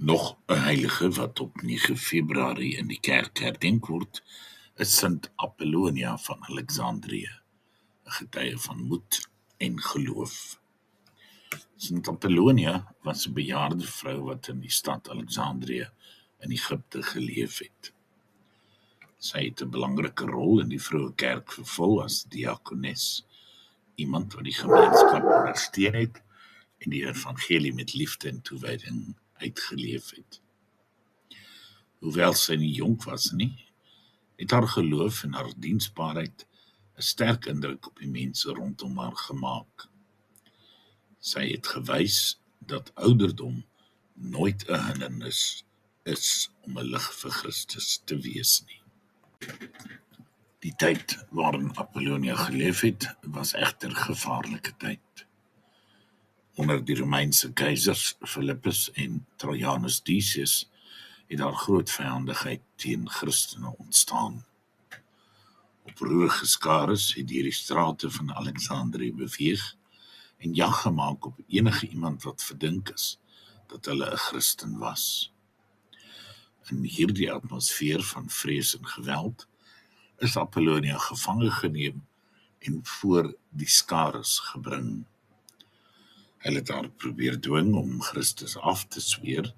Nog 'n heilige wat op 9 Februarie in die kerk herdenk word, is Sint Apollonia van Alexandrië, 'n getuie van moed en geloof. Sint Apollonia was 'n bejaarde vrou wat in die stad Alexandrië in Egipte geleef het. Sy het 'n belangrike rol in die vroeë kerk vervul as diakones, iemand wat die gemeenskap ondersteun het en die evangelie met liefde en toewyding uitgeleef het. Hoewel sy nie jonk was nie, het haar geloof en haar diensbaarheid 'n sterk indruk op die mense rondom haar gemaak. Sy het gewys dat ouderdom nooit 'n hindernis is om 'n lig vir Christus te wees nie. Die tyd waarin Apollonia geleef het, was egter gevaarlike tyd. Onder die Romeinse keisers Philippus en Trajanus Decius het daar groot vyandigheid teen Christene ontstaan. Oproerige skares het deur die strate van Alexandrië beweeg en jag gemaak op enige iemand wat verdink is dat hulle 'n Christen was. In hierdie atmosfeer van vrees en geweld is Apollonia gevange geneem en voor die skares gebring. Hulle het haar probeer dwing om Christus af te sweer,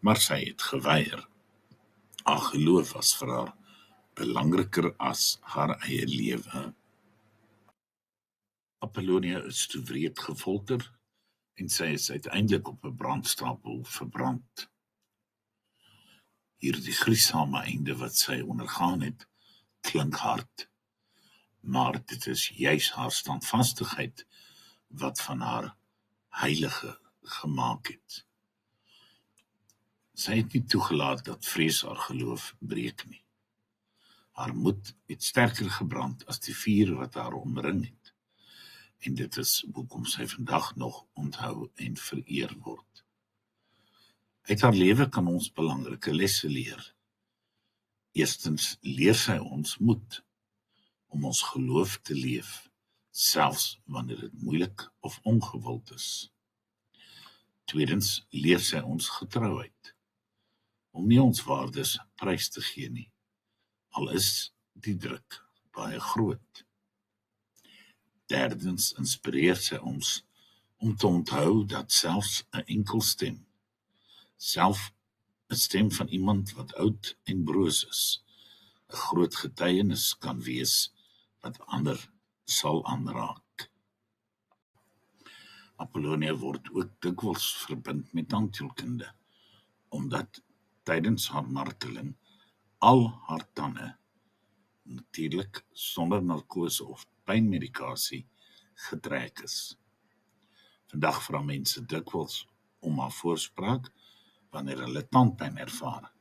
maar sy het geweier. Haar geloof was vir haar belangriker as haar eie lewe. Apollonia is toe wreed gefolter en sy is uiteindelik op 'n brandstapel verbrand. Hierdie gruisame einde wat sy ondergaan het, klink hard, maar dit is juis haar standvastigheid wat van haar heilige gemaak het. Sy het nie toegelaat dat vrees haar geloof breek nie. Haar moed het sterker gebrand as die vuur wat haar omring het. En dit is hoekom sy vandag nog onthou en vereer word. Uit haar lewe kan ons belangrike lesse leer. Eerstens leer sy ons moed om ons geloof te leef, selfs wanneer dit moeilik of ongewild is. Tweedens leer sy ons getrouheid, om nie ons waardes prys te gee nie, al is die druk baie groot. Derdens inspireer sy ons om te onthou dat selfs 'n enkel stem, self 'n stem van iemand wat oud en broos is, 'n groot getuienis kan wees wat ander sal aanraak. Apollonia word ook dikwels verbind met tandheelkunde, omdat tydens haar marteling al haar tande, natuurlik sonder narkose of pynmedikasie, getrek is. Vandag vra mense dikwels om haar voorspraak wanneer hulle tandpyn ervaar,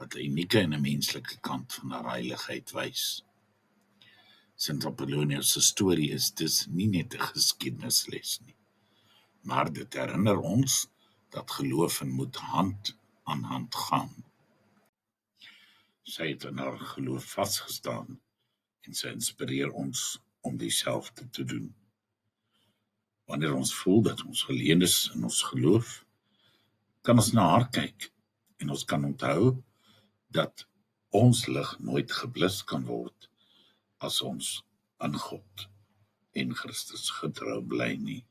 wat 'n unieke en 'n menslike kant van haar heiligheid wys. Sint Apollonia se storie is dus nie net 'n geskiedenisles nie, maar dit herinner ons dat geloof en moed hand aan hand gaan. Sy het in haar geloof vasgestaan en sy inspireer ons om dieselfde te doen. Wanneer ons voel dat ons geleend is in ons geloof, kan ons na haar kyk en ons kan onthou dat ons lig nooit geblus kan word as ons aan God en Christus getrou bly nie.